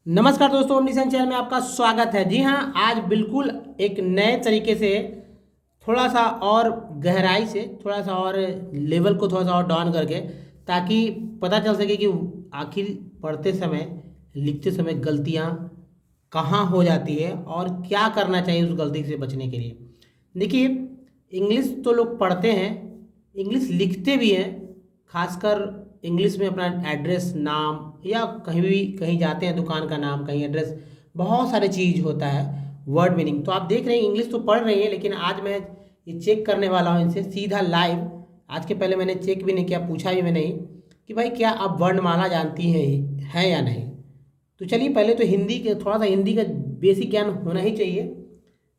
नमस्कार दोस्तों, ओमनीसेंस चैनल में आपका स्वागत है। जी हाँ, आज बिल्कुल एक नए तरीके से थोड़ा सा और गहराई से थोड़ा सा और लेवल को थोड़ा सा और डाउन करके, ताकि पता चल सके कि आखिर पढ़ते समय लिखते समय गलतियाँ कहाँ हो जाती है और क्या करना चाहिए उस गलती से बचने के लिए। देखिए, इंग्लिश तो लोग पढ़ते हैं, इंग्लिश लिखते भी हैं। खासकर इंग्लिश में अपना एड्रेस, नाम, या कहीं भी कहीं जाते हैं, दुकान का नाम, कहीं एड्रेस, बहुत सारे चीज़ होता है। वर्ड मीनिंग तो आप देख रहे हैं, इंग्लिश तो पढ़ रही हैं, लेकिन आज मैं ये चेक करने वाला हूँ इनसे सीधा लाइव। आज के पहले मैंने चेक भी नहीं किया, पूछा भी मैं नहीं कि भाई क्या आप वर्णमाला जानती हैं या नहीं। तो चलिए, पहले तो हिंदी के थोड़ा सा हिंदी का बेसिक ज्ञान होना ही चाहिए,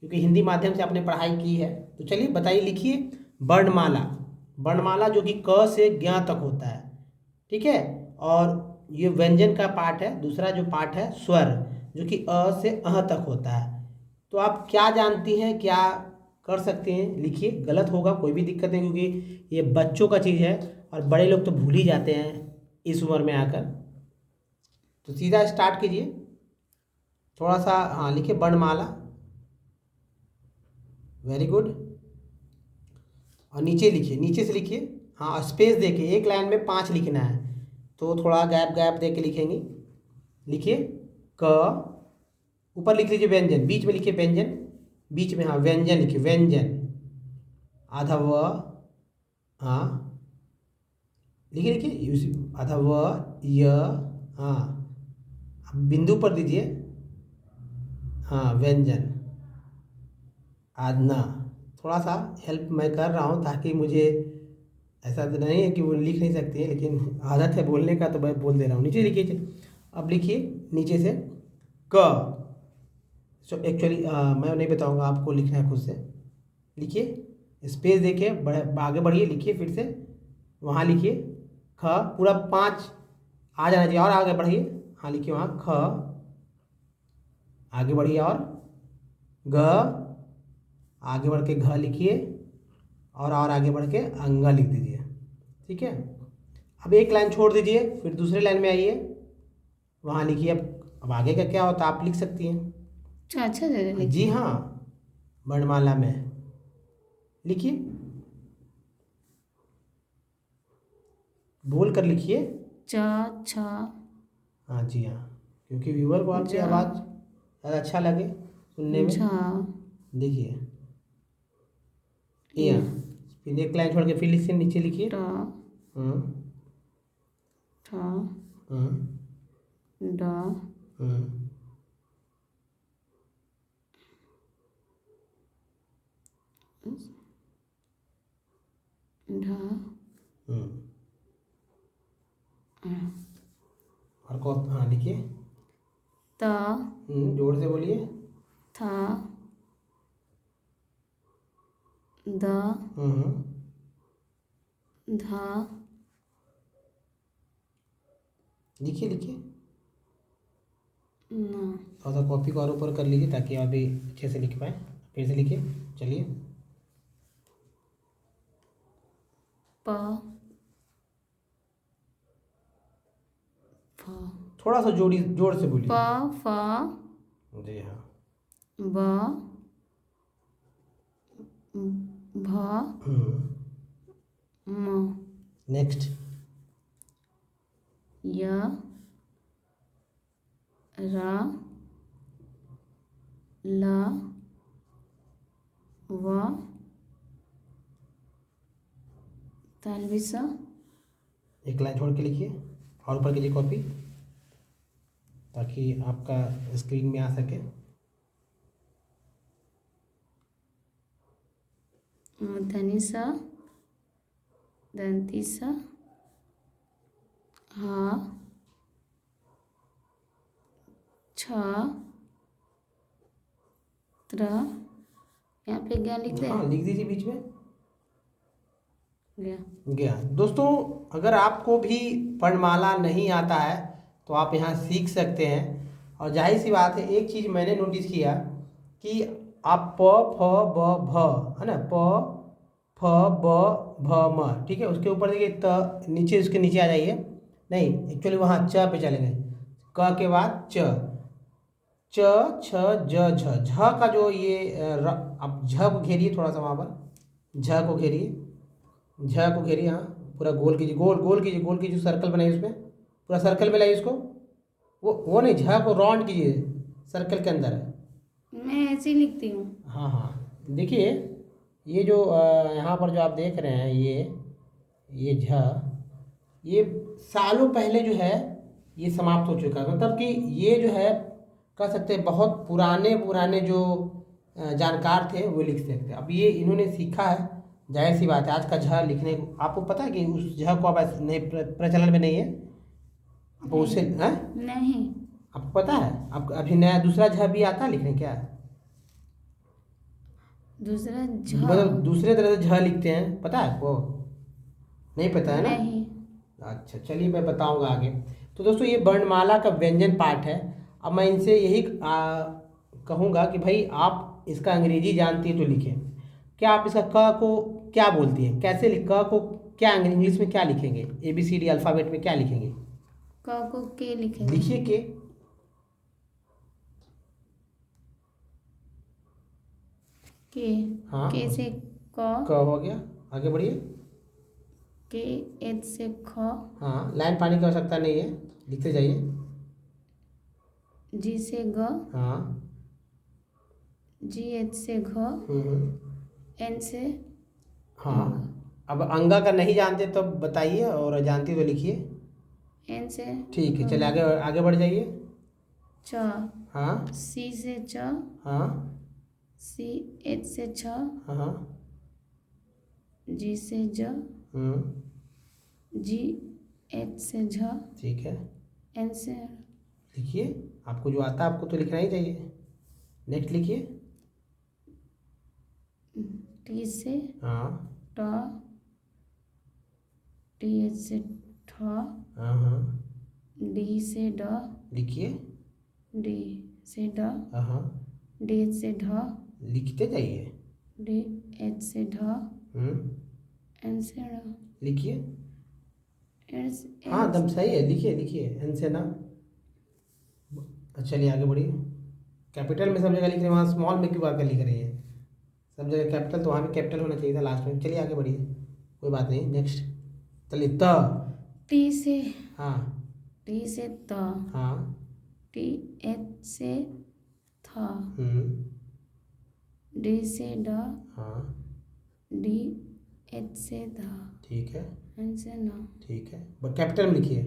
क्योंकि हिंदी माध्यम से आपने पढ़ाई की है। तो चलिए बताइए, लिखिए वर्णमाला। वर्णमाला जो कि क से ज्ञ तक होता है, ठीक है। और ये व्यंजन का पार्ट है। दूसरा जो पार्ट है स्वर, जो कि अ से अह तक होता है। तो आप क्या जानती हैं, क्या कर सकते हैं, लिखिए। गलत होगा कोई भी दिक्कत नहीं, क्योंकि ये बच्चों का चीज़ है और बड़े लोग तो भूल ही जाते हैं इस उम्र में आकर। तो सीधा स्टार्ट कीजिए। थोड़ा सा हाँ लिखिए, वर्णमाला। Very good. और नीचे लिखिए, नीचे से लिखिए। हाँ, स्पेस देखिए, एक लाइन में 5 लिखना है, तो थोड़ा गैप गैप दे के लिखेंगे। लिखिए क, ऊपर लिख लीजिए व्यंजन, बीच में लिखिए व्यंजन, बीच में हाँ व्यंजन लिखिए, व्यंजन। आधा व, हाँ लिखिए लिखिए आधा व य, हाँ अब बिंदु पर दीजिए, हाँ व्यंजन। आदना। थोड़ा सा हेल्प मैं कर रहा हूँ, ताकि मुझे ऐसा तो नहीं है कि वो लिख नहीं सकती है, लेकिन आदत है बोलने का, तो मैं बोल दे रहा हूँ। नीचे लिखिए, अब लिखिए नीचे से क। सो एक्चुअली मैं नहीं बताऊँगा, आपको लिखना है खुद से। लिखिए, स्पेस देखिए, आगे बढ़िए, लिखिए फिर से, वहाँ लिखिए ख। पूरा 5 आ जाना चाहिए, और आगे बढ़िए। हाँ लिखिए वहाँ ख, आगे बढ़िए, और ग, आगे बढ़ के घ लिखिए, और आगे बढ़ के अंगा लिख दीजिए, ठीक है। अब एक लाइन छोड़ दीजिए, फिर दूसरे लाइन में आइए, वहाँ लिखिए। अब आगे का क्या होता है आप लिख सकती हैं। अच्छा अच्छा दे हाँ, जी लिखिए। हाँ, वर्णमाला में लिखिए, बोल कर लिखिए। च छ हाँ जी हाँ, क्योंकि व्यूअर को आपकी ज आवाज़ ज़्यादा अच्छा लगे सुनने में। झ देखिए य यहाँ, फिर एक लाइन छोड़ के फिर लिखिए, नीचे लिखिए। ट हम्म ठ हम्म ड हम्म ढ हम्म और को हाँ लिखिए। त जोर से बोलिए। थ द हम्म ध लिखिए लिखिए। न थोड़ा सा कॉपी को और ऊपर कर लीजिए, ताकि आप भी अच्छे से लिख पाएँ। फिर से लिखिए, चलिए। प फ थोड़ा सा जोर से प बोलिए। फ जी हाँ। ब भ म नेक्स्ट। य र ल व तालवी स एक लाइन छोड़ के लिखिए, और ऊपर कीजिए कॉपी, ताकि आपका स्क्रीन में आ सके। मूर्धनि स दंती स ह छ त्र, यहाँ पे क्या लिख दे? हाँ लिख दीजिए बीच में। गया। गया। दोस्तों, अगर आपको भी वर्णमाला नहीं आता है, तो आप यहाँ सीख सकते हैं। और जाहिर सी बात है, एक चीज़ मैंने नोटिस किया कि आप प फ ब भ, है ना, प फ ब भ म, ठीक है। उसके ऊपर देखिए नीचे, उसके नीचे आ जाइए। नहीं, एक्चुअली वहाँ च पे चले गए, क के बाद च। च छ ज झ झ का जो ये अब झ को घेरिए थोड़ा सा वहाँ पर, झ को घेरिए, झ को घेरिए, हाँ पूरा गोल कीजिए, गोल गोल कीजिए, गोल कीजिए, सर्कल बनाइए उसमें, पूरा सर्कल में लाइए इसको, वो नहीं, झ को राउंड कीजिए सर्कल के अंदर। मैं ऐसे ही लिखती हूँ। हाँ हाँ, देखिए ये जो यहाँ पर जो आप देख रहे हैं ये झ, ये सालों पहले जो है ये समाप्त हो चुका है, मतलब कि ये जो है कह सकते हैं बहुत पुराने पुराने जो जानकार थे वो लिख सकते हैं। अब ये इन्होंने सीखा है, जाहिर सी बात है आज का झ लिखने को, आपको पता है कि उस झ को अब ऐसे नहीं प्रचलन में नहीं है, अब उससे हैं, नहीं, आपको पता है अब अभी नया दूसरा झ भी आता है लिखने क्या, दूसरा झ मतलब दूसरे तरह से झ लिखते हैं, पता है आपको, नहीं पता है ना? नहीं। अच्छा चलिए मैं बताऊंगा आगे। तो दोस्तों ये वर्णमाला का व्यंजन पाठ है। अब मैं इनसे यही कहूँगा कि भाई आप इसका अंग्रेजी जानती है तो लिखें, क्या आप इसका क को क्या बोलती हैं, कैसे क को क्या इंग्लिश में क्या लिखेंगे, ABCD अल्फ़ाबेट में क्या लिखेंगे? क को के लिखेंगे। लिखिए के, के, हाँ के से क, क हो गया, आगे बढ़िए। के एच से ख, हाँ लाइन पानी की आवश्यकता नहीं है, लिखते जाइए। जी से ग, हाँ जी एच से घ, एन से हाँ। अब अंगा का नहीं जानते तो बताइए, और जानती तो लिखिए। एन से ठीक है चलिए आगे आगे बढ़ जाइए। च, हाँ सी से च, हाँ सी एच से छ, हाँ जी से ज, जी एच से झ, ठीक है एन से लिखिए, आपको जो आता है आपको तो लिखना ही चाहिए। नेक्स्ट लिखिए। टी से हाँ ट, टी एच से ठ, हाँ हाँ डी से ड, लिखिए। डी से ड, हाँ हाँ डी एच से ढ, लिखते जाइए। डी एच से ढ, एन से ड़, लिखिए। एन से हाँ एकदम सही है, लिखिए लिखिए, एन से ना। चलिए आगे बढ़िए। कैपिटल में सब जगह लिख रहे हैं, वहाँ स्मॉल में क्यों आकर लिख रही है? सब जगह कैपिटल, तो वहाँ भी कैपिटल होना चाहिए था लास्ट में। चलिए आगे बढ़िए, कोई बात नहीं, नेक्स्ट। चलिए टी से हाँ टी से त, हाँ टी एच से थ, हम्म डी से ड, हाँ डी एच से ध, ठीक है एन से न, ठीक है, बट कैपिटल में लिखिए।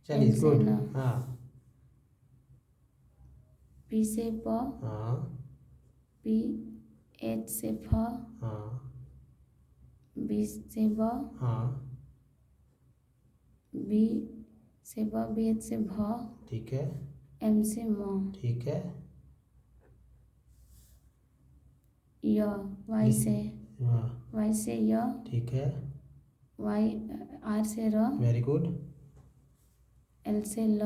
चलिए एन से गुड। न, हाँ पी से प, हाँ पी एच से फ, हाँ बी से ब, हाँ बी से ब, बी एच से भ, ठीक है एम से म, ठीक है। य, वाई से, हाँ वाई से य, ठीक है, वाई आर से र, वेरी गुड। एल से ल,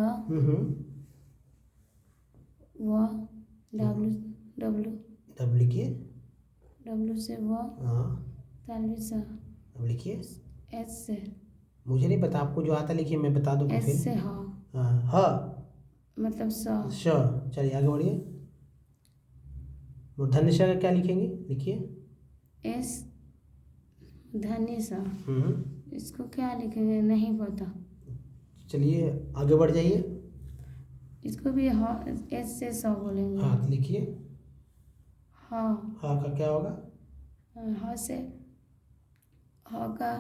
व, डब्ल्यू डब्ल्यू, तब लिखिए। डब्ल्यू से व, हाँ तालवी सा, अब लिखिए। एच से, मुझे नहीं पता, आपको जो आता लिखिए, मैं बता दूँ एच फिर। से ह, हाँ हाँ मतलब स, श। चलिए आगे बढ़िए। मूर्धन्य श का क्या लिखेंगे, लिखिए। एस धन्य सा, हम्म इसको क्या लिखेंगे नहीं पता। चलिए आगे बढ़ जाइए। इसको भी ह, एस से स बोलेंगे। हाँ तो लिखिए। हाँ, हाँ का क्या होगा? ह से, ह का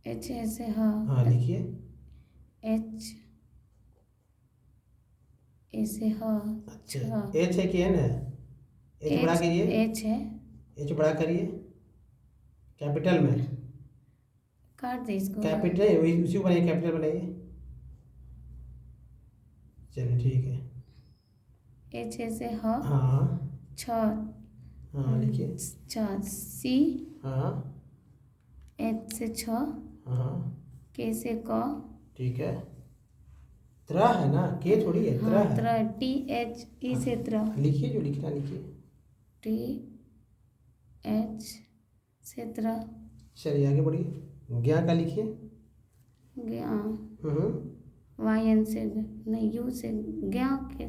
एच से ह, हाँ लिखिए। एच ए से ह, अच्छा एच है कि एन है? एच बड़ा करिए, एच है, एच बड़ा करिए कैपिटल में। काट दे इसको। कैपिटल उसी को बनाइए, कैपिटल बनाइए। चलिए ठीक है। एच से ह, हाँ छ, हाँ लिखिए। छ, सी, हाँ एच से छ, हाँ के से क, ठीक है। त्रा है ना, के थोड़ी है, त्रा हाँ है। त्र, टी एच ई से त्र, लिखिए जो लिखना लिखिए। टी एच से त्र, चलिए आगे बढ़िए। ज्ञा का लिखिए। ज्ञा, वाई एन से नहीं, यू से ज्ञा के,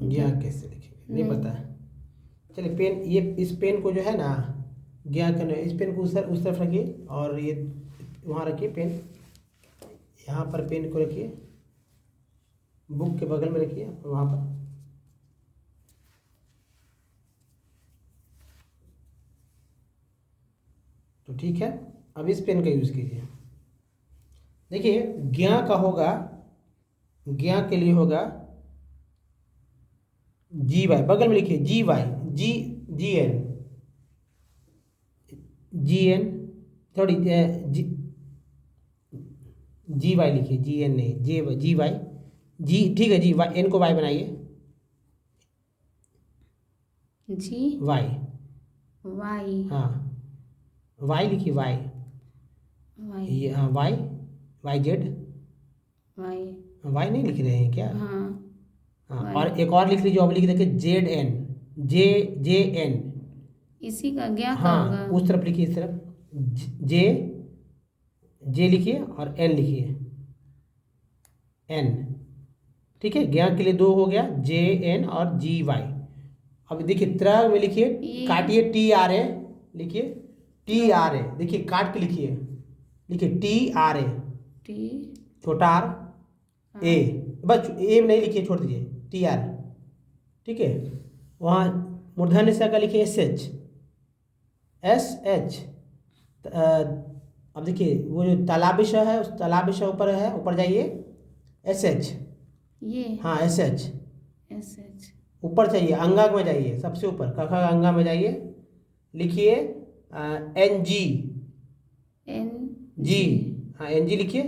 ज्ञा कैसे लिखेंगे, नहीं पता है। चलिए पेन, ये इस पेन को जो है ना ज्ञा करना, इस पेन को उस तरफ रखिए और ये वहाँ रखिए पेन, यहाँ पर पेन को रखिए, बुक के बगल में रखिए वहाँ पर। तो ठीक है, अब इस पेन का यूज़ कीजिए। देखिए ज्ञा का होगा, ज्ञा के लिए होगा जी वाई, बगल में लिखिए जी वाई, जी जी एन, जी एन थोड़ी जी, जी वाई लिखिए, जी एन नहीं, जी वाई, जी ठीक है, जी वाई, एन को वाई बनाइए, जी वाई, वाई, हाँ वाई लिखिए, वाई, वाई, ये हाँ Y, Y Z, Y, Y नहीं लिख रहे हैं क्या? हाँ हाँ वाई। और एक और लिख लीजिए, अब लिख देखिए जेड एन, जे जे एन, इसी का ज्ञा का हाँ होगा। उस तरफ लिखिए, इस तरफ जे, जे लिखिए और एन लिखिए, एन, ठीक है। ज्ञा के लिए दो हो गया, जे एन और जी वाई। अब देखिए त्र में लिखिए, ये काटिए टी आर ए, लिखिए टी आर ए, देखिए काट के लिखिए, लिखिए टी आर ए, टी छोटा आर ए, बस ए नहीं लिखिए, छोड़ दीजिए टी आर, ठीक है। वहाँ मूर्धन्य स का लिखिए एस एच, एस एच। अब देखिए वो जो तालाबी श है, उस तालाबी श ऊपर है, ऊपर जाइए, एस एच, ये हाँ एस एच, एस एच, ऊपर चाहिए, अंगा में जाइए, सबसे ऊपर कखा अंगा में जाइए, लिखिए एन जी, एन जी, हाँ एन जी लिखिए,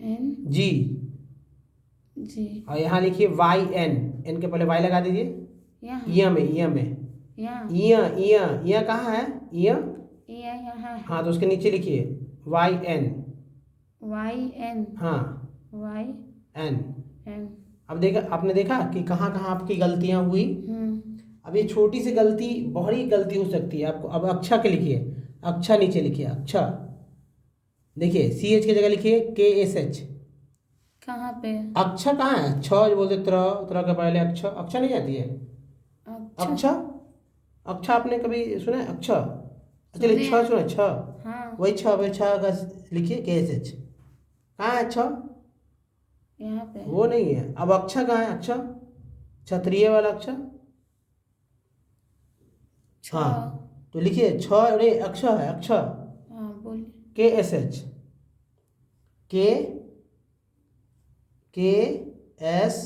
एन जी, जी, और यहाँ लिखिए वाई एन, एन के पहले वाई लगा दीजिए, यहाँ इया में, इया में, यहाँ इया इया इया कहाँ है, इया, यहाँ है। हाँ तो उसके नीचे लिखिए वाई एन, वाई एन, हाँ वाई एन। एन। अब देखा, आपने देखा कि कहाँ कहाँ आपकी गलतियाँ हुई। अब ये छोटी सी गलती बड़ी गलती हो सकती है आपको। अब अक्षा के लिखिए, अक्षा नीचे लिखिए, अक्षा, देखिए सी एच की जगह लिखिए के एस एच। कहाँ पे? अक्षा कहाँ है, छ जो बोलते त्र के पहले अक्षा, अक्षा नहीं जाती है, अच्छा, अक्षा, अक्षा आपने कभी सुना है अक्षा? चलिए छ सुना, छ, हाँ वही छ, वही छ का लिखिए के एस एच। कहाँ है छ? यहाँ पे। वो नहीं है। अब अक्षा कहाँ है, अक्षा, क्षत्रिय वाला अक्षा, छ, हाँ तो लिखिए छ, अरे अक्षा है, अक्षा, हाँ बोलिए। के एस एच, के के एस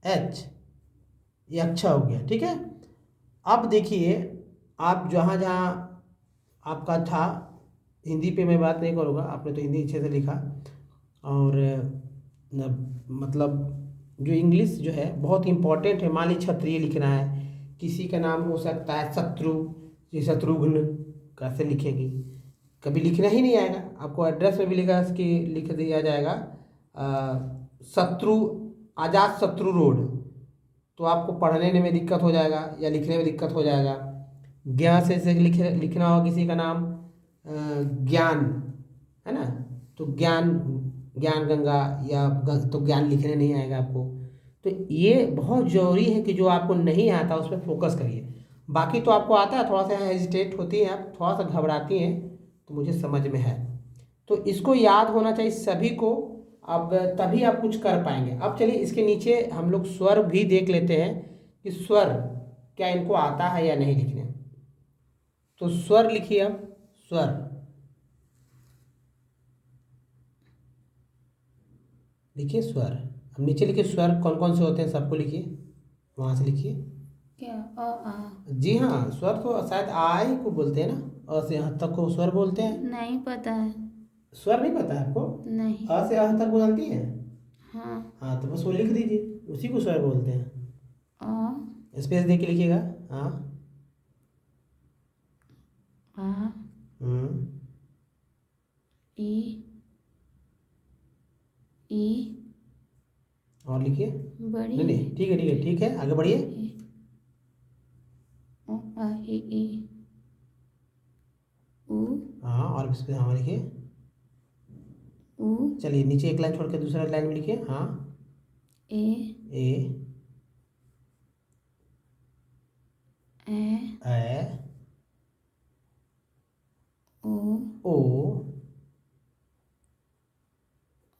एच, ये अच्छा हो गया, ठीक है। अब देखिए आप जहाँ जहाँ आपका था, हिंदी पे मैं बात नहीं करूँगा, आपने तो हिंदी अच्छे से लिखा, और मतलब जो इंग्लिश जो है बहुत इम्पोर्टेंट है। मान लीजिए क्षत्रिय लिखना है, किसी का नाम हो सकता है शत्रु, ये शत्रुघ्न कैसे लिखेगी, कभी लिखना ही नहीं आएगा आपको। एड्रेस में भी लिख दिया जाएगा शत्रु, आजाद शत्रु रोड, तो आपको पढ़ने में दिक्कत हो जाएगा या लिखने में दिक्कत हो जाएगा। ज्ञा से लिखना हो किसी का नाम ज्ञान, है ना, तो ज्ञान, ज्ञान गंगा या तो ज्ञान लिखने नहीं आएगा आपको। तो ये बहुत ज़रूरी है कि जो आपको नहीं आता उस पर फोकस करिए। बाकी तो आपको आता है, थोड़ा सा हेजिटेट होती हैं आप, थोड़ा सा घबराती हैं, तो मुझे समझ में है। तो इसको याद होना चाहिए सभी को, अब तभी आप कुछ कर पाएंगे। अब चलिए इसके नीचे हम लोग स्वर भी देख लेते हैं कि स्वर क्या इनको आता है या नहीं लिखने। तो स्वर लिखिए, अब स्वर, लिखिए स्वर। अब नीचे लिखिए स्वर कौन कौन से होते हैं, सबको लिखिए, वहाँ से लिखिए। क्या? अ आ? जी हाँ, स्वर तो शायद आ ही को बोलते हैं ना, अ से अ तक को स्वर बोलते हैं। नहीं पता है। स्वर नहीं पता है आपको? नहीं। अ से अ तक को जानती हैं? हाँ। हाँ तो बस वो लिख दीजिए, उसी को स्वर बोलते हैं। अ स्पेस दे के लिखिएगा, हाँ, आ, हम्म, ई, ई, और लिखिए। बड़ी नहीं नहीं, ठीक है ठीक है ठीक है, आगे बढ़िए। ई, ओ आ ई उ, हाँ और इस पे हाँ लिखिए। उ, चलिए नीचे एक लाइन छोड़ के दूसरा लाइन में लिखिए, हाँ, ए ए ए ओ ओ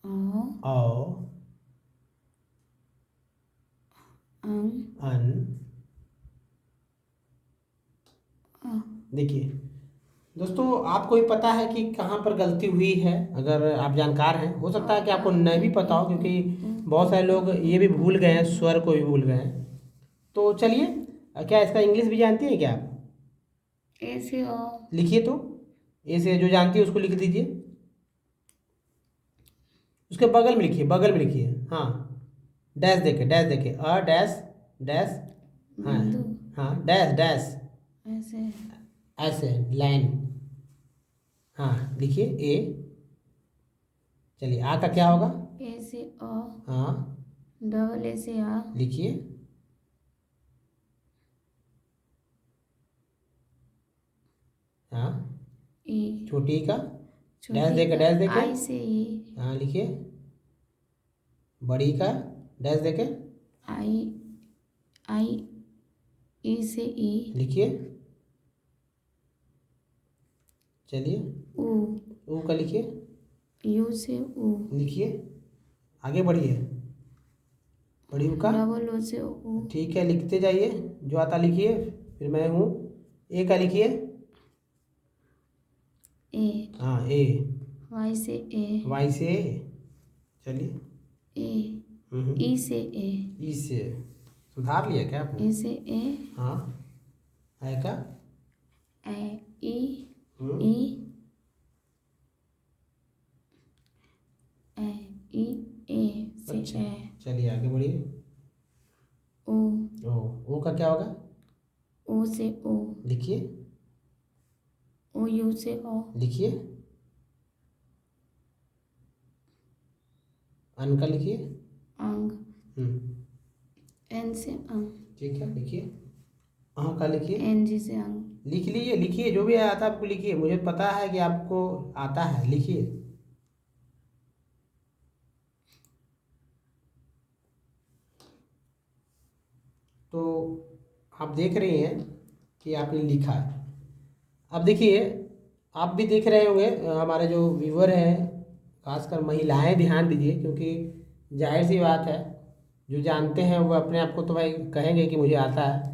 औ औ अं अन। अ। देखिए दोस्तों, आपको ये पता है कि कहाँ पर गलती हुई है? अगर आप जानकार हैं, हो सकता है कि आपको नहीं भी पता हो, क्योंकि बहुत सारे लोग ये भी भूल गए हैं, स्वर को भी भूल गए हैं। तो चलिए, क्या इसका इंग्लिश भी जानती हैं क्या आप? ए से ओ लिखिए तो, ए से जो जानती है उसको लिख दीजिए, उसके बगल में लिखिए, बगल में लिखिए। हाँ, डैश देके अ डैश डैश। हाँ बिंदु हाँ, डैश डैश, ऐसे ऐसे लाइन। हाँ लिखिए ए। चलिए, आ का क्या होगा? ए से ओ हाँ डबल ए से आ लिखिए। हाँ, ई छोटी का डैश छोटी देके, का डैश देके। आई से ई हाँ लिखिए। बड़ी का डैश देके आई आई ई से ई लिखिए। चलिए, ऊ ऊ का लिखिए, यू से ऊ लिखिए। आगे बढ़िए, बड़ी ऊ का। डबल ओ से ऊ ठीक है, लिखते जाइए, जो आता लिखिए। फिर मैं हूँ। ए का लिखिए। ए हाँ ए। वाई से ए वाई से ए। चलिए। ए ई से ए ई से सुधार लिया क्या आपने? ए से ए हाँ। है का? ए ई हम्म, ई ए ई ए से अच्छा। ए चलिए आगे बढ़िए। ओ ओ का क्या होगा? ओ से ओ लिखिए, ओ यू से ओ लिखिए। अन का लिखिए। अंग हम्म, एन से अंग ठीक है, लिखिए। अह का लिखिए। एन जी से अंग लिख लीजिए, लिखिए, जो भी आता है आपको लिखिए, मुझे पता है कि आपको आता है, लिखिए। तो आप देख रहे हैं कि आपने लिखा है। अब देखिए, आप भी देख रहे होंगे, हमारे जो व्यूअर हैं, खासकर महिलाएं, ध्यान दीजिए, क्योंकि जाहिर सी बात है, जो जानते हैं वो अपने आप को तो भाई कहेंगे कि मुझे आता है,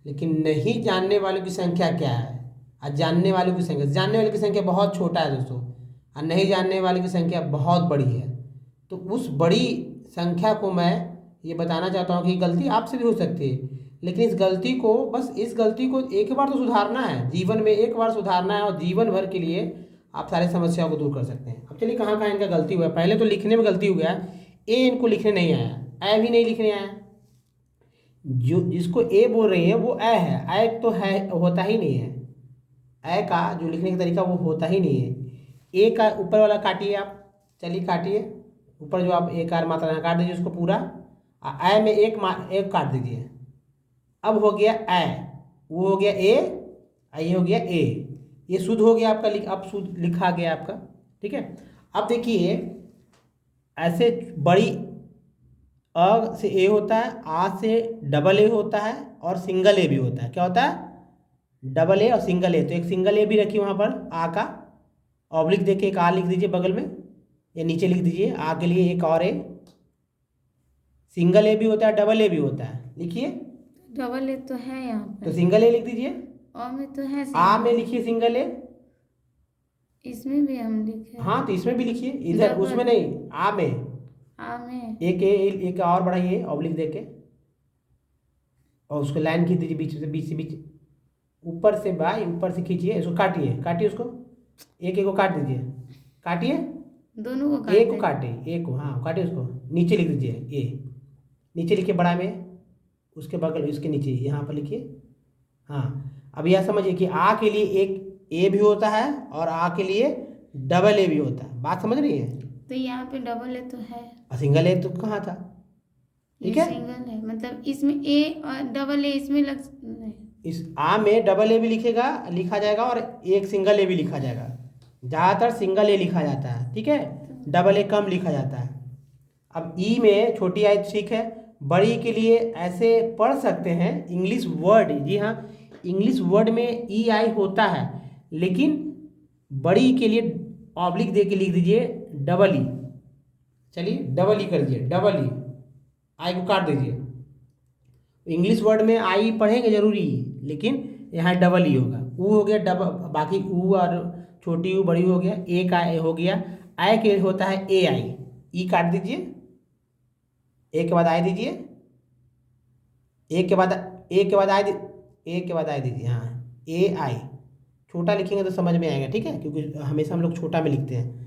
लेकिन नहीं जानने वालों की संख्या क्या है और जानने वालों की संख्या, जानने वालों की संख्या बहुत छोटा है दोस्तों, और नहीं जानने वालों की संख्या बहुत बड़ी है। तो उस बड़ी संख्या को मैं ये बताना चाहता हूँ कि गलती आपसे भी हो सकती है, लेकिन इस गलती को, बस इस गलती को एक बार तो सुधारना है, जीवन में एक बार सुधारना है, और जीवन भर के लिए आप सारी समस्याओं को दूर कर सकते हैं। अब चलिए, कहाँ कहाँ इनका गलती हुआ है। पहले तो लिखने में गलती हो गया, ए इनको लिखने नहीं आया, ए भी नहीं लिखने आया। जो जिसको ए बोल रही है वो ए है, ए तो है, होता ही नहीं है। ए का जो लिखने का तरीका वो होता ही नहीं है। ए का ऊपर वाला काटिए आप, चलिए काटिए, ऊपर जो आप एक आर मात्रा काट दीजिए उसको पूरा, ए में एक काट दीजिए। अब हो गया ए, वो हो गया ए, ये हो गया ए, ये शुद्ध हो गया आपका, अब शुद्ध लिखा गया आपका। ठीक है, अब देखिए, ऐसे बड़ी अ से ए होता है, आ से डबल ए होता है, और सिंगल ए भी होता है। क्या होता है? डबल ए और सिंगल ए। तो एक सिंगल ए भी रखिए वहाँ पर, आ का ऑब्लिक देके एक आ लिख दीजिए बगल में, या नीचे लिख दीजिए, आ के लिए एक और ए। सिंगल ए भी होता है, डबल ए भी होता है, लिखिए। डबल ए तो है यहाँ पे, तो सिंगल ए लिख दीजिए। और में तो है आ में लिखिए सिंगल ए। इसमें भी हम लिखे। हाँ, तो इसमें भी लिखिए, इधर डबल। उसमें नहीं, आ में आ में एक ए, एक और बढ़ाइए ऑब्लिक देके, और उसको लाइन खींच दीजिए बीच से बीच, ऊपर से बाई, ऊपर से खींचिए, इसको काटिए, काटिए उसको, एक को काट दीजिए, काटिए, दोनों को ए को काटे। काटे, ए को, हाँ काटिए उसको, नीचे लिख दीजिए ए, नीचे लिखिए बड़ा में, उसके बगल उसके नीचे यहाँ पर लिखिए। हाँ, अब यह समझिए कि आ के लिए एक ए भी होता है, और आ के लिए डबल ए भी होता है। बात समझ रही है? तो यहाँ पे डबल ए तो है, और सिंगल ए तो कहाँ था? ठीक ये है, सिंगल है, मतलब इसमें ए और डबल ए इसमें लग नहीं। इस आ में डबल ए भी लिखा जाएगा, और एक सिंगल ए भी लिखा जाएगा। ज़्यादातर सिंगल ए लिखा जाता है, ठीक है, डबल ए कम लिखा जाता है। अब ई में छोटी आई ठीक है, बड़ी के लिए ऐसे पढ़ सकते हैं इंग्लिश वर्ड, जी हाँ इंग्लिश वर्ड में ई आई होता है, लेकिन बड़ी के लिए ऑब्लिक दे के लिख दीजिए डबल ई। चलिए डबल ई कर दीजिए, डबल ई, आई को काट दीजिए। इंग्लिश वर्ड में आई पढ़ेंगे जरूरी, लेकिन यहाँ डबल ई होगा। ऊ हो गया डबल, बाकी ऊ और छोटी ऊ बड़ी हो गया, ए का ए हो गया, आई के होता है ए आई, ई काट दीजिए, ए के बाद आई दीजिए, ए के बाद ए के बाद आई ए के बाद आई दीजिए, हाँ ए आई। छोटा लिखेंगे तो समझ में आएगा, ठीक है, क्योंकि हमेशा हम लोग छोटा में लिखते हैं।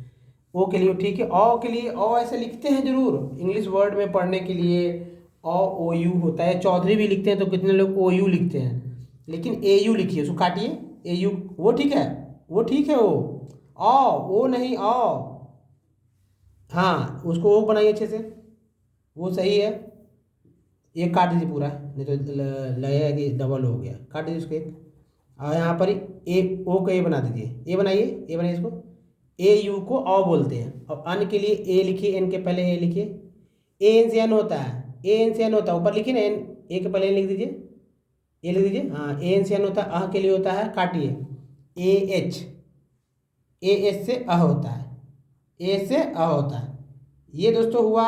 ओ के लिए ठीक है, ओ के लिए ओ ऐसे लिखते हैं जरूर इंग्लिश वर्ड में पढ़ने के लिए, ओ यू होता है। चौधरी भी लिखते हैं तो कितने लोग ओ यू लिखते हैं, लेकिन ए यू लिखिए, उसको काटिए ए यू, वो ठीक है, वो ठीक है। ओ नहीं ओ, हाँ उसको ओ बनाइए अच्छे से, वो सही है। ये काट दीजिए पूरा, नहीं तो लगेगा कि डबल हो गया, काट दीजिए उसको एक। और यहाँ पर ए ओ का ए बना दीजिए, ए बनाइए, ए बनाइए इसको। ए यू को ओ बोलते हैं। और अन के लिए ए लिखिए, एन के पहले ए लिखिए, ए एन से एन होता है, ए एन से एन होता है, ऊपर लिखिए ना एन, ए के पहले एन लिख दीजिए, ए लिख दीजिए, हाँ ए एन से एन होता है। अह के लिए होता है, काटिए ए एच, ए एच से अह होता है, ए से अह होता है। ये दोस्तों हुआ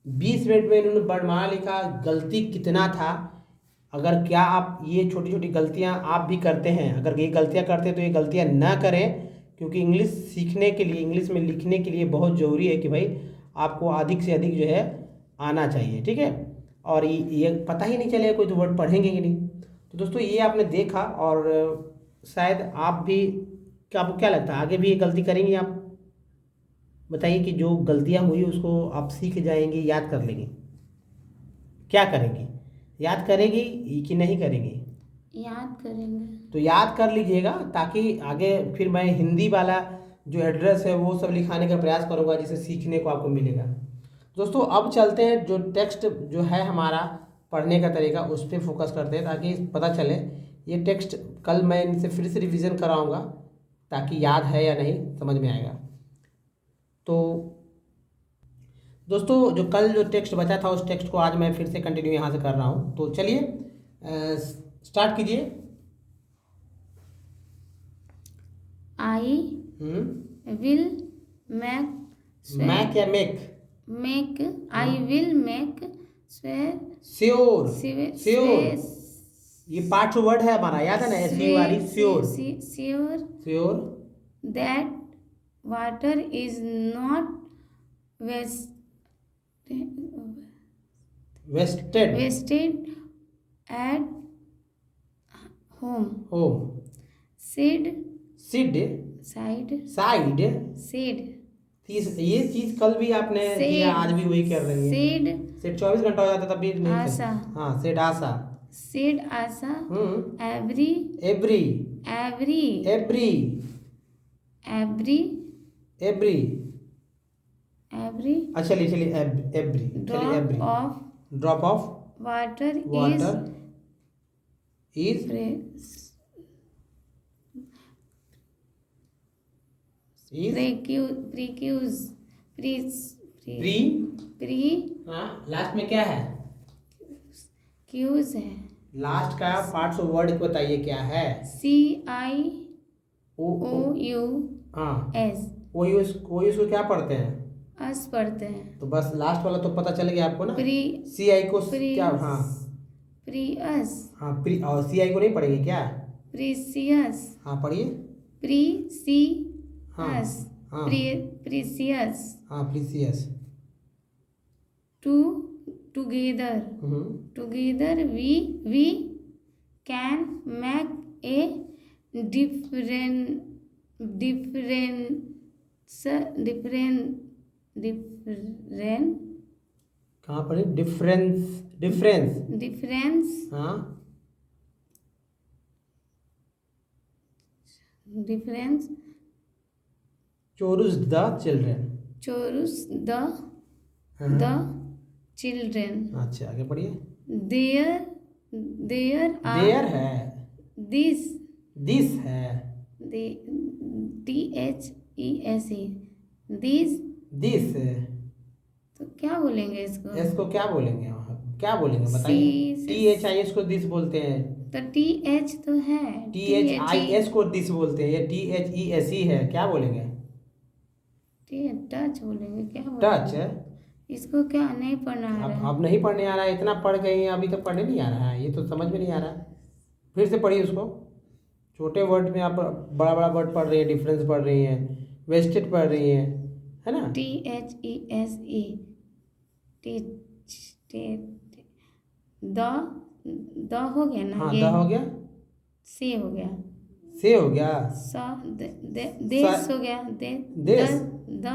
20 मिनट में इन्होंने वर्णमाला लिखा। गलती कितना था, अगर क्या आप ये छोटी छोटी गलतियां आप भी करते हैं, अगर ये गलतियां करते हैं तो ये गलतियां ना करें, क्योंकि इंग्लिश सीखने के लिए, इंग्लिश में लिखने के लिए बहुत ज़रूरी है कि भाई आपको अधिक से अधिक जो है आना चाहिए, ठीक है। और ये पता ही नहीं चलेगा कोई तो वर्ड पढ़ेंगे कि नहीं। तो दोस्तों ये आपने देखा, और शायद आप भी, क्या आपको क्या लगता है आगे भी ये गलती करेंगे आप? बताइए कि जो गलतियाँ हुई उसको आप सीख जाएंगे, याद कर लेंगे, क्या करेंगे, याद करेंगी कि नहीं करेंगी? याद करेंगे। तो याद कर लीजिएगा, ताकि आगे फिर मैं हिंदी वाला जो एड्रेस है वो सब लिखाने का प्रयास करूँगा, जिससे सीखने को आपको मिलेगा। दोस्तों अब चलते हैं, जो टेक्स्ट जो है हमारा पढ़ने का तरीका, उस पर फोकस करते हैं, ताकि पता चले। ये टेक्स्ट कल मैं इनसे फिर से रिवीजन कराऊँगा, ताकि याद है या नहीं समझ में आएगा। तो दोस्तों जो कल जो टेक्स्ट बचा था, उस टेक्स्ट को आज मैं फिर से कंटिन्यू यहाँ से कर रहा हूँ। तो चलिए स्टार्ट कीजिए। आई विल मेक, मैक या make? Make, I will make sure, sure, ये पार्ट वर्ड है हमारा, याद है ना, ऐसी वाली sure, sure sure that water is not wasted at home. सिड साइड, ये चीज कल भी आपने किया, आज भी वही कर रही है। सिड 24 घंटा हो जाता तब भी नहीं आशा, हाँ सिड आशा, एवरी अच्छा चलिए every, drop of water is last में क्या है? क्यूज है। लास्ट का पार्ट्स ऑफ वर्ड बताइए क्या है? CIOUS। ओ को क्या पढ़ते हैं? अस पढ़ते हैं। तो बस लास्ट वाला तो पता चल गया आपको ना। CI को क्या? हाँ प्रियस, हाँ प्री, और CI को नहीं पढ़ेंगे क्या? प्रीसियस, हाँ पढ़िए, प्रीसियस, हाँ प्रीसियस, हाँ precious. Together we can make a difference कहाँ पढ़े? डिफरेंस हाँ, difference choose the children, the children। अच्छा आगे पढ़िए। there है, this है, THESE, this this तो क्या बोलेंगे इसको? इसको क्या बोलेंगे? क्या बोलेंगे बताइए। THIS को दिस बोलते हैं। तो TH तो है, THIS को दिस बोलते हैं। ये THESE है, क्या बोलेंगे? टच बोलेंगे, क्या टच बोलेंगे? है। इसको क्या नहीं पढ़ना आ रहा है? अब नहीं पढ़ने आ रहा है, इतना पढ़ गए हैं अभी तक पढ़ने नहीं आ रहा है, ये तो समझ में नहीं आ रहा है। फिर से पढ़िए उसको। छोटे वर्ड में आप बड़ा बड़ा वर्ड पढ़ रही हैं, डिफरेंस पढ़ रही हैं, वेस्टेड पढ़ रही हैं, है ना? THESE द हो गया ना? हाँ, ये द हो गया, से हो गया, से हो गया, देश हो गया, देश। द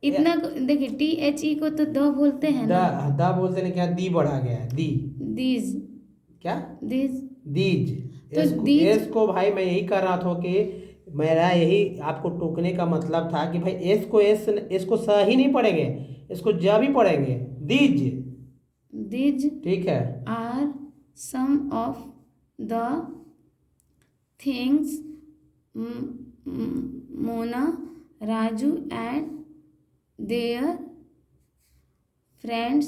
इतना देखिए, THE को तो द बोलते हैं ना। द बोलते हैं, क्या दी बढ़ा गया है, दी। दीज, क्या? These, these. तो दीज एस को भाई मैं यही कर रहा था कि मेरा यही आपको टोकने का मतलब था कि भाई एस को इसको स ही नहीं पढ़ेंगे, इसको ज भी पढ़ेंगे। दीज, दीज ठीक है। Are some of the things Mona, Raju and their friends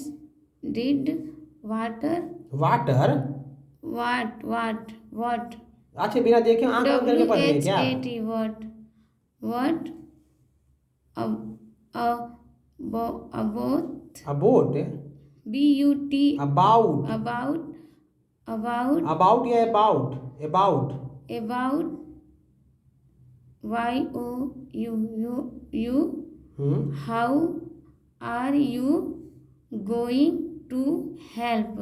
did water water. what अच्छा, बिना देखे आंख बंद करके पढ़ रही है क्या? WHAT what about about, BUT about, about about या about? About, about YOU how are you going to help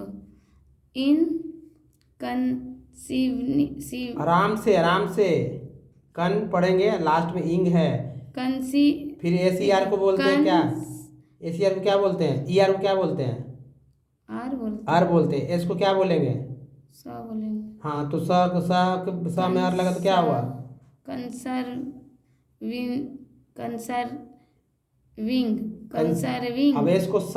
in conceiving आराम से कन पढ़ेंगे, लास्ट में इंग है। फिर ACR को बोलते हैं क्या? ACR को क्या बोलते हैं? ER को क्या बोलते हैं? आर बोलते हैं। एस को क्या बोलेंगे? स बोलेंगे। हाँ, तो स में आर लगा तो क्या हुआ? कंसर्विंग। अब एस को स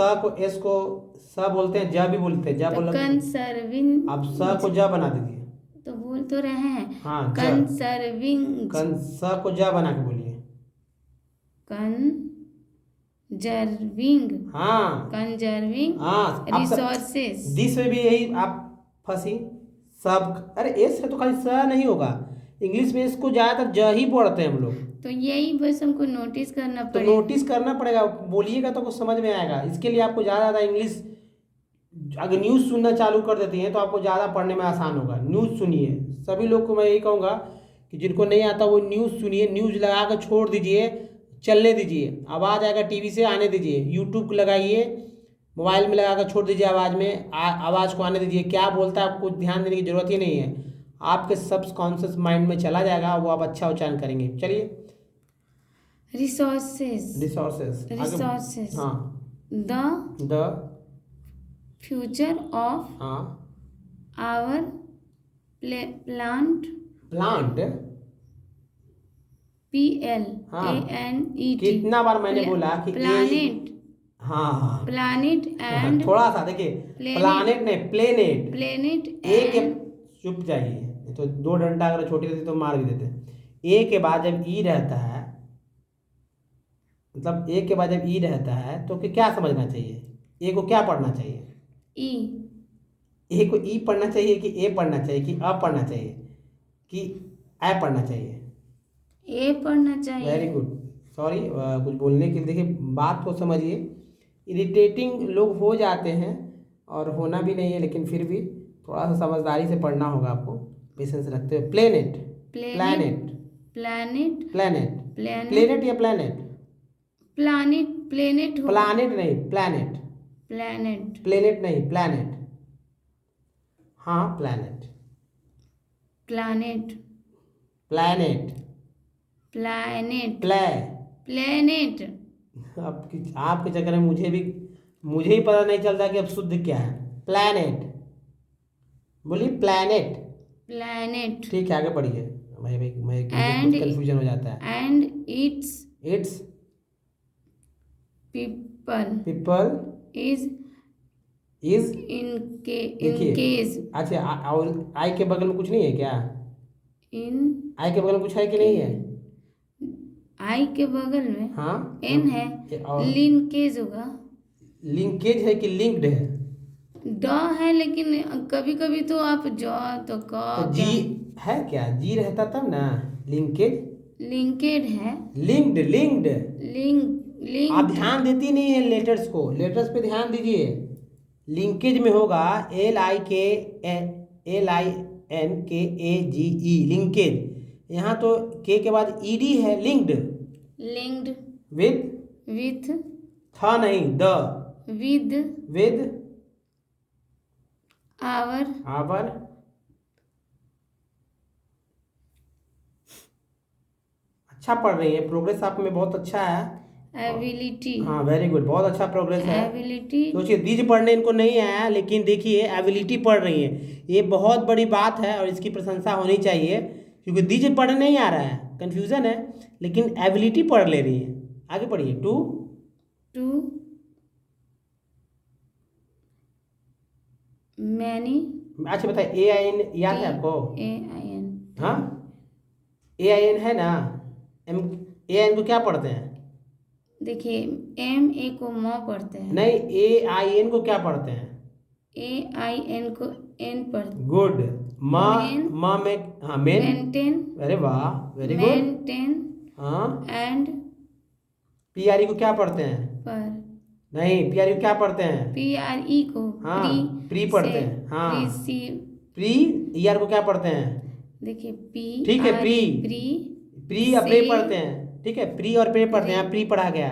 बोलते हैं, ज भी बोलते हैं, ज बोल। कंसर्विंग। अब स को ज बना दीजिए। तो बोल तो रहे हैं। हाँ, कंसर्विंग। स को ज बना के बोलिए। कंजर्विंग। हाँ, कंजर्विंग हाँ। रिसोर्सेस। दिस में भी यही आप फंसी। सब, अरे एस है तो खाली स नहीं होगा। इंग्लिश में इसको ज्यादातर ज ही पढ़ते हैं हम लोग। तो यही बस हमको नोटिस करना तो पड़ेगा। नोटिस करना पड़ेगा, बोलिएगा तो कुछ समझ में आएगा। इसके लिए आपको ज़्यादा इंग्लिश, अगर न्यूज़ सुनना चालू कर देती हैं तो आपको ज़्यादा पढ़ने में आसान होगा। न्यूज़ सुनिए, सभी लोग को मैं यही कहूँगा कि जिनको नहीं आता वो न्यूज़ सुनिए। न्यूज़ लगा कर छोड़ दीजिए, चलने दीजिए, आवाज़ आएगा टीवी से आने दीजिए। यूट्यूब लगाइए, मोबाइल में लगा कर छोड़ दीजिए, आवाज़ में आवाज़ को आने दीजिए। क्या बोलता है आपको ध्यान देने की ज़रूरत ही नहीं है, आपके सबकॉन्शियस माइंड में चला जाएगा, वो आप अच्छा उच्चारण करेंगे। चलिए, रिसोर्सेस। हाँ। द फ्यूचर ऑफ हाँ, आवर प्लांट PLANET। कितना बार मैंने बोला कि प्लानेट। हाँ, प्लानेट एंड थोड़ा सा देखिए, प्लानेट नहीं, प्लेनेट। प्लेनेट ए के, चुप जाइए, नहीं तो दो डंडा अगर छोटी रहती तो मार भी देते। ए के बाद जब ई रहता है, मतलब ए के बाद जब ई रहता है तो क्या समझना चाहिए? ए को क्या पढ़ना चाहिए? ए को ई पढ़ना चाहिए कि ए पढ़ना चाहिए कि अ पढ़ना चाहिए कि ए पढ़ना चाहिए? ए पढ़ना चाहिए। Very good. सॉरी, कुछ बोलने के लिए, देखिए बात को समझिए। इरिटेटिंग लोग हो जाते हैं और होना भी नहीं है, लेकिन फिर भी थोड़ा सा समझदारी से पढ़ना होगा आपको, पेशेंस रखते हुए। प्लेनेट, प्लैनेट, प्लानेट, प्लेनेट या प्लैनेट? प्लेनेट हो। प्लानेट नहीं, प्लैनेट। प्लेनेट नहीं, प्लैनेट। हाँ, प्लैनेट। प्लानेट। आपके चक्कर में मुझे ही पता नहीं चलता कि अब शुद्ध क्या है। प्लैनेट बोलिए, प्लैनेट। ठीक है, आगे बढ़िए भाई। मैं कंफ्यूजन हो जाता है। And it's people is in case. अच्छा, और आई के बगल में कुछ नहीं है क्या? आई के बगल में कुछ है कि नहीं है? आई के बगल में हाँ, एन है, लिनकेज होगा। लिंकेज है कि लिंक्ड है? ड है, लेकिन कभी कभी तो आप ज तो क तो जी है क्या? जी रहता तब ना लिंकेज। लिंकेड है। Linked, linked. लिंक आप लिंक्ड। ध्यान देती नहीं है लेटर्स को, लेटर्स पे ध्यान दीजिए। लिंकेज में होगा LINKAGE, लिंकेज। यहाँ तो के के बाद ED है, लिंक्ड। लिंक्ड विद, विथ था नहीं, the, with with, our our. अच्छा पढ़ रही है, प्रोग्रेस आप में बहुत अच्छा है। एबिलिटी हाँ वेरी गुड, बहुत अच्छा प्रोग्रेस है। एबिलिटी सोचिए दीज पढ़ने इनको नहीं आया, लेकिन देखिए एबिलिटी पढ़ रही है, ये बहुत बड़ी बात है और इसकी प्रशंसा होनी चाहिए। क्योंकि दीज पढ़ने नहीं आ रहा है, कंफ्यूजन है, लेकिन एबिलिटी पढ़ ले रही है। आगे पढ़िए। टू, टू मैनी अच्छा बताइए AIN याद है आपको? AIN हाँ AIN है ना। AIN को क्या पढ़ते हैं? देखिए MA को म पढ़ते हैं, नहीं, AIN को क्या पढ़ते हैं? AIN को N पढ़ते गुड। माँ, मेन, माँ में, हाँ मेन। मेंटेन अरे वाह वेरी गुड। मेंटेन हाँ। एंड PRE को क्या पढ़ते हैं? पर नहीं, PRE को क्या पढ़ते हैं? PRE को हाँ प्री पढ़ते हैं। हाँ प्रीसीव। प्री, ER को क्या पढ़ते हैं? देखिए P ठीक है, R प्री। प्री प्री और प्रे से- पढ़ते हैं, ठीक है, प्री और प्रे पढ़ते हैं, प्री पढ़ा गया।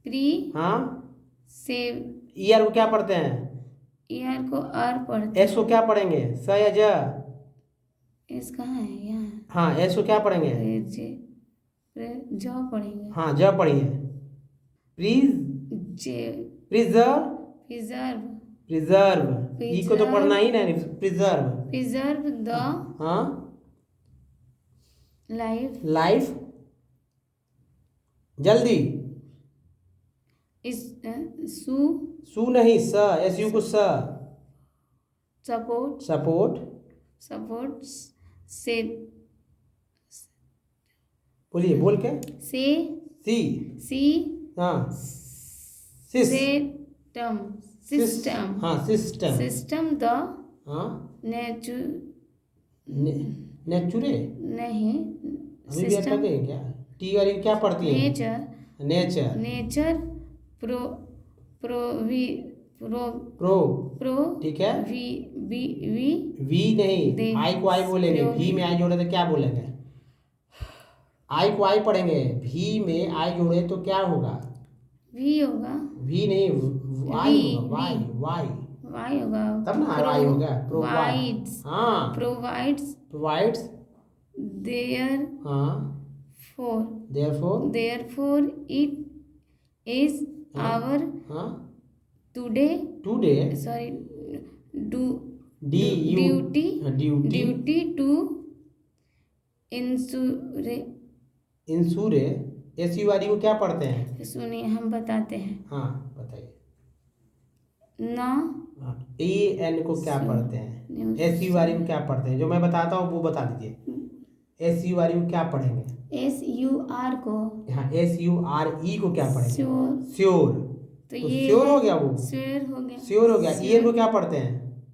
प्री हाँ से ER को क्या पढ़ते हैं? ER को R पढ़ते S को क्या पढ़ेंगे? स या ज? इस कहाँ है यहाँ हाँ S को क्या पढ़ेंगे? ज पढ़ेंगे। हाँ ज पढ़िए। प्रीज, जे प्रिजर्व, प्रिजर्व प्रिजर्व। ई को तो पढ़ना ही ना, प्रिजर्व। प्रिजर्व द हाँ लाइफ लाइफ, जल्दी। इस सु सू नहीं, स, SU को स। सपोर्ट सपोर्ट, सपोर्ट से बोलिए बोल के। से सी, सी हाँ सिस, सिस्टम सिस्टम हाँ सिस्टम। सिस्टम द हाँ नेचु नेचुरे, नहीं अभी भी सिस्टम अटक गए क्या? टी और यू क्या पढ़ती है? नेचर नेचर, नेचर प्रो प्रोवी प्रो प्रो, प्रो ठीक है। वी वी वी वी नहीं, दे- आई को आई बोलेंगे, प्रो- भी में आई जोड़े तो क्या बोलेंगे? आई को आई पढ़ेंगे, भी में आई जोड़े तो क्या होगा? वी होगा भी नहीं, वाई वी, होगा, वाई वी। वाई, वाई होगा तब ना वाई होगा। प्रोवाइड्स हाँ प्रोवाइड्स प्रोवाइड्स, देयर हाँ fore therefore, it is our हाँ टुडे टुडे, सॉरी डू डी यू, duty duty, duty to ensure ensure. SURE को क्या पढ़ते हैं? सुनिए हम बताते हैं हाँ बताइए। न AN को क्या पढ़ते हैं? SURE को क्या पढ़ते हैं? जो मैं बताता हूँ वो बता दीजिए। SURE को क्या पढ़ेंगे? SUR को हाँ SURE को क्या पढ़ेंगे? Sure sure. तो तो ये श्योर हो गया वो, श्योर हो गया श्योर हो गया। EN को क्या पढ़ते हैं?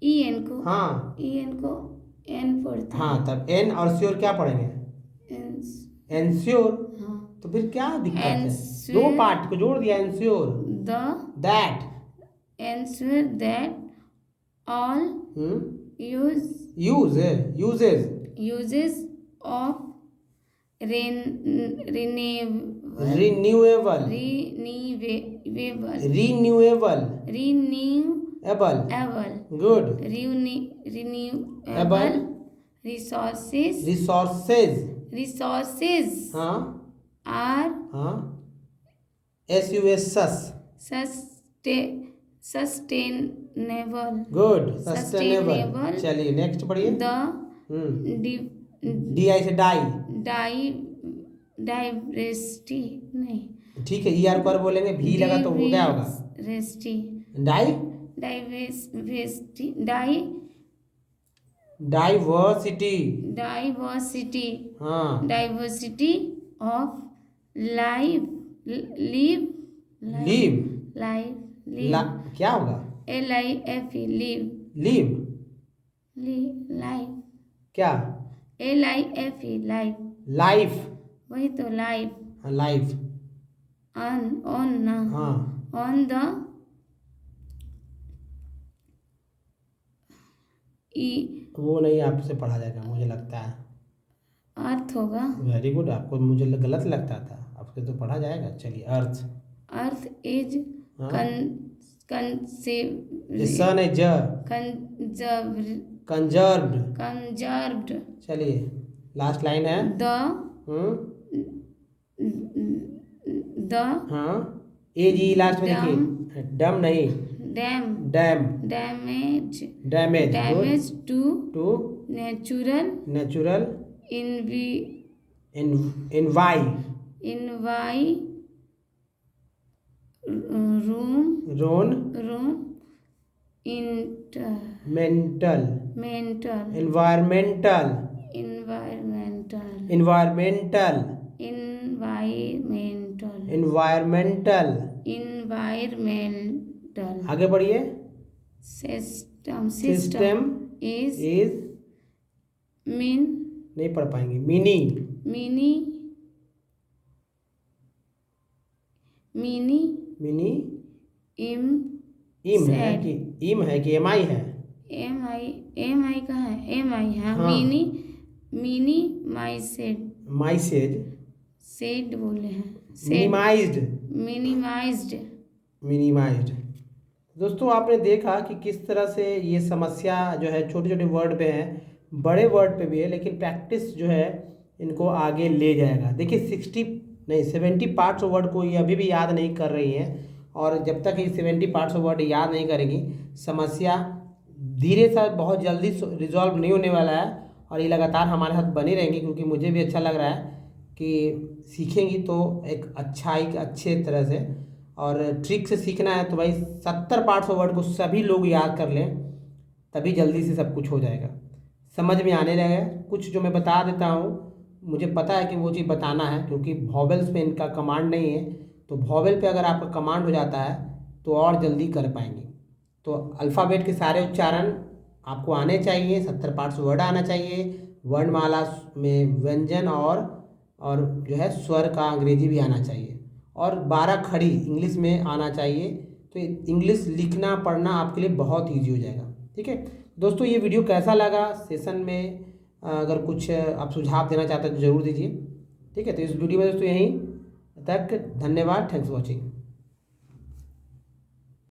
EN को हाँ EN को N पढ़ते हैं हाँ, तब N और श्योर क्या पढ़ेंगे? एंश्योर। हाँ तो फिर क्या दिक्कत है? Ensure- दो पार्ट को जोड़ दिया, ensure, the that. ensure that all uses, uses of renewable renewable, renewable renewable, good. renewable resources हाँ are हाँ, SUS, sustainable good, sustainable. Sustainable। चलिए नेक्स्ट पढ़िए। the DI से डाई, diversity नहीं ठीक है। ER पर बोलेंगे, भी लगा तो वो क्या होगा? diversity डाई, diversity डाइवर्सिटी, हाँ diversity of life live leave, क्या होगा? LIFE leave. Leave life. क्या? LIFE life. लाइफ। वही तो लाइफ। लाइफ। ऑन ना। हाँ, ऑन द वो नहीं आपसे पढ़ा जाएगा मुझे लगता है। अर्थ होगा। वेरी गुड, आपको मुझे गलत लगता था, आपसे तो पढ़ा जाएगा। चलिए, अर्थ। अर्थ इज हाँ, कंसेव ये सन है, ज कंजर्व्ड। कंजर्व्ड। चलिए, लास्ट लाइन है। द हाँ, ए जी लास्ट में लिखिए, डम नहीं, dam dam. Damage damage to to natural natural environmental mental environmental environmental आगे बढ़िए। सिस्टम इज मीन नहीं पढ़ पाएंगे। मिनी मिनी इम है कि एम आई है? एम आई कहाँ है? एम आई है। हाँ। मिनी माइसेज सेड बोले हैं। मिनिमाइज्ड। दोस्तों, आपने देखा कि किस तरह से ये समस्या जो है छोटे छोटे वर्ड पे है, बड़े वर्ड पे भी है, लेकिन प्रैक्टिस जो है इनको आगे ले जाएगा। देखिए 70 पार्ट्स ऑफ वर्ड को ये अभी भी याद नहीं कर रही हैं, और जब तक ये 70 पार्ट्स ऑफ वर्ड याद नहीं करेगी, समस्या धीरे से बहुत जल्दी रिजॉल्व नहीं होने वाला है, और ये लगातार हमारे साथ बनी रहेंगी। क्योंकि मुझे भी अच्छा लग रहा है कि सीखेंगी तो एक अच्छे तरह से, और ट्रिक से सीखना है तो भाई 70 पार्ट्स ऑफ वर्ड को सभी लोग याद कर लें, तभी जल्दी से सब कुछ हो जाएगा, समझ में आने लगेगा। कुछ जो मैं बता देता हूँ, मुझे पता है कि वो चीज़ बताना है, क्योंकि वॉवेल्स पे इनका कमांड नहीं है, तो वॉवेल पे अगर आपका कमांड हो जाता है तो और जल्दी कर पाएंगे। तो अल्फ़ाबेट के सारे उच्चारण आपको आने चाहिए, 70 पार्ट्स वर्ड आना चाहिए, वर्णमाला में व्यंजन और जो है स्वर का अंग्रेजी भी आना चाहिए, और 12 खड़ी इंग्लिश में आना चाहिए। तो इंग्लिश लिखना पढ़ना आपके लिए बहुत ईजी हो जाएगा। ठीक है दोस्तों, ये वीडियो कैसा लगा? सेशन में अगर कुछ आप सुझाव देना चाहते हैं तो ज़रूर दीजिए। ठीक है, तो इस वीडियो में दोस्तों यहीं तक, धन्यवाद, थैंक्स फॉर वॉचिंग।